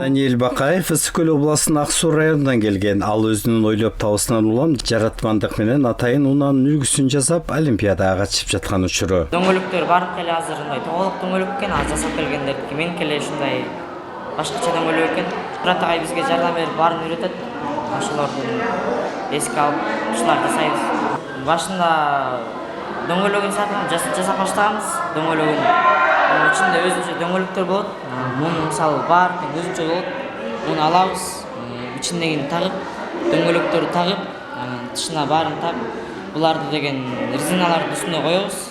Даниэль Бакаев Ысык-Көл областынын Ак Суу районунан келген. Ал өзүнүн ойлоп табысынан улам жаратмандык менен атайын унаанын үлгүсүн жасап, Олимпиадага катышып жаткан учуру. Дөңгөлөктөр барып келе азыр мындай тоголук дөңгөлөк экен, азыр жасап келгендердики. Мен келе ушундай башкача дөңгөлөк экен. Мурат агай бизге жардам берип баарын үйрөтөт. Ошолорду эске алып ушуларды жасайбыз. Башында дөңгөлөгүн жасап баштаганбыз. Дөңгөлөгүн içinde өзүнчө дөңгөлөктөр болот. Муну мисалы бар өзүнчө болот. Муну алабыз, ичиндегини тагып, дөңгөлөктөрдү тагып, тышына баарын тагып, буларды деген резиналарды үстүнө коебуз.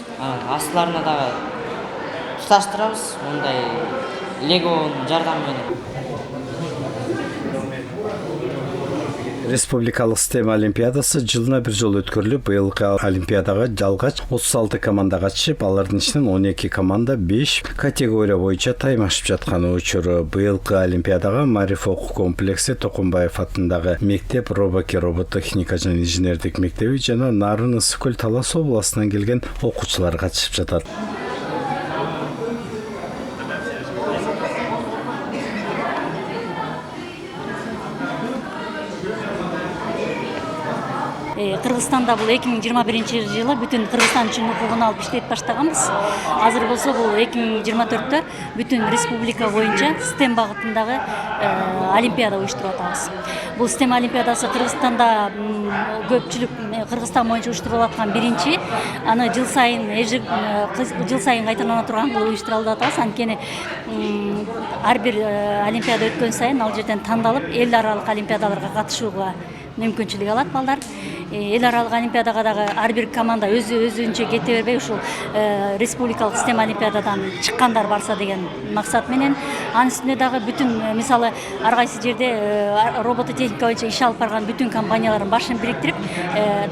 Астыларына дагы туташтырабыз. Мындай легонун жардамы менен. Республикалык система олимпиадасы жылына бир жолу өткөрүлүп, быйылкы олимпиадага жалгач 36 команда катышып, алардын ичинен 12 команда 5 категория боюнча таймашып жатканы учуру. Быйылкы олимпиадага Мариф окуу комплекси Токумбаев атындагы мектеп, Робоки робототехника жана инженердик мектеби жана Нарын Ысык-Көл Талас областынан келген окуучулар катышып жатат. Кыргызстанда бул 2021 жылы бүтүн Кыргызстан үчүн укугун алып иштеп баштаганбыз. Азыр болсо бул 2024-тө бүтүн республика боюнча STEM багытындагы олимпиада уюштуруп атабыз. Бул STEM олимпиадасы Кыргызстанда көпчүлүк Кыргызстан боюнча уюштурулуп аткан биринчи. Аны жыл сайын кайталана турган кылып уюштуруп атабыз. Анткени ар бир олимпиада өткөн сайын ал жерден тандалып эл аралык олимпиадаларга катышууга мүмкүнчүлүк алат балдар. Эл аралык олимпиадага дагы ар бир команда өзүнчө кете бербей ушул республикалык STEM олимпиададан чыккандар барса деген максат менен, анын үстүнө дагы бүтүн мисалы ар кайсы жерде робототехника боюнча иш алып барган бүтүн компаниялардын башын бириктирип,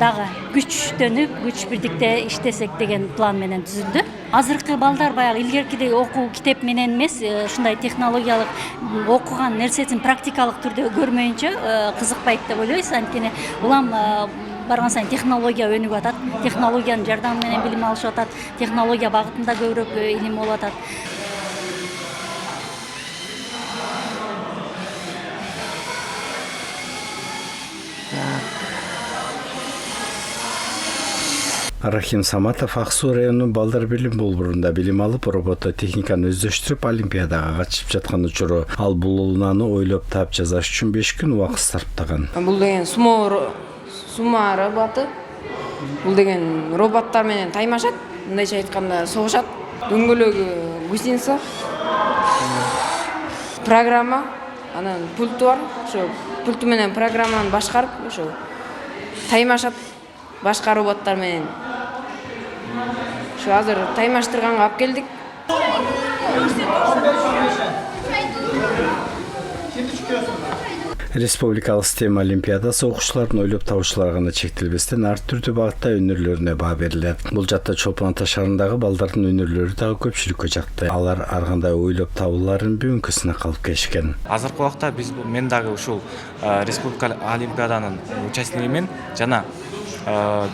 дагы күчтөнүп, күч бирдикте иштесек деген план менен түзүлдү. Азыркы балдар баягы илгеркидей окуу китеп менен эмес, ушундай технологиялык окуган нерсесин практикалык түрдө көрмөйүнчө кызыкпайт деп ойлойбуз. Анткени улам барган сайын технология өнүгүп атат, технологиянын жардамы менен билим алышып атат, технология багытында көбүрөөк илим болуп атат. Рахим Саматов Ак Суу районунун балдар билим болборунда билим алып, робототехниканы өздөштүрүп, олимпиадага катышып жаткан учуру. Ал бул унааны ойлоп таап жасаш үчүн 5 күн убакыт сарптаган. Бул деген сумо роботу. Бул деген роботтар менен таймашат, мындайча айтканда согушат. Дөңгөлөгү гусеница, программа, анан пульту бар. Ошо пульту менен программаны башкарып, ошо таймашат башка роботтар менен. Ошо азыр таймаштырганга алып келдик. Республикалык STEM олимпиадасы окуучулардын ойлоп табышуулары гана чектелбестен ар түрдүү багытта өнөрлөрүнө баа берилет. Бул жакта Чолпон Ата шаарындагы балдардын өнөрлөрү дагы көпчүлүккө жакты. Алар ар кандай ойлоп табууларын бүгүнкү сынакка алып келишкен. Азыркы убакта мен дагы ушул республикалык олимпиаданын участниктимин жана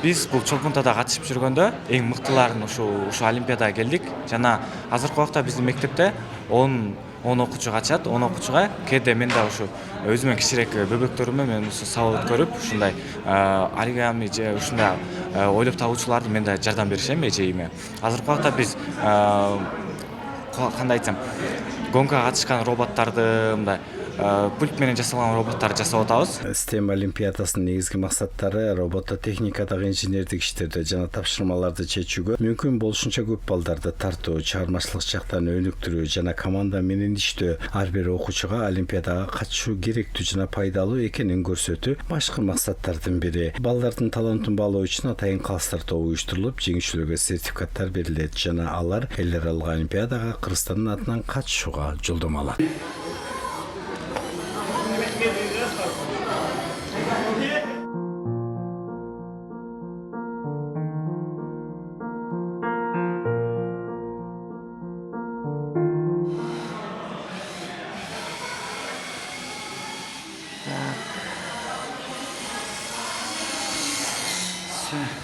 биз бул Чолпон Атада катышып жүргөндө эң мыктыларын ушул олимпиадага келдик. Жана азыркы убакта биздин мектепте 10 окуучу катышат. 10 окуучуга кээде мен да ушу өзүмөн кичирээк бөбөктөрүмө мен сабак өткөрүп, ушундай оригами же ушундай ойлоп табуучуларды мен да жардам беришем эжейиме. Азыркы убакта биз кандай айтсам, гонкага катышкан роботтарды, мындай пульт менен жасалган роботтарды жасап атабыз. STEM олимпиадасынын негизги максаттары робототехникадагы инженердик иштерди жана тапшырмаларды чечүүгө мүмкүн болушунча көп балдарды тартуу, чыгармачылык жактан өнүктүрүү жана команда менен иштөө, ар бир окуучуга олимпиадага катышуу керектүү жана пайдалуу экенин көрсөтүү башкы максаттардын бири. Балдардын талантын баалоо үчүн атайын класстар тобу уюштурулуп, жеңүүчүлөргө сертификаттар берилет жана алар эл аралык олимпиадага Кыргызстандын атынан катышууга жолдомо алат. Все.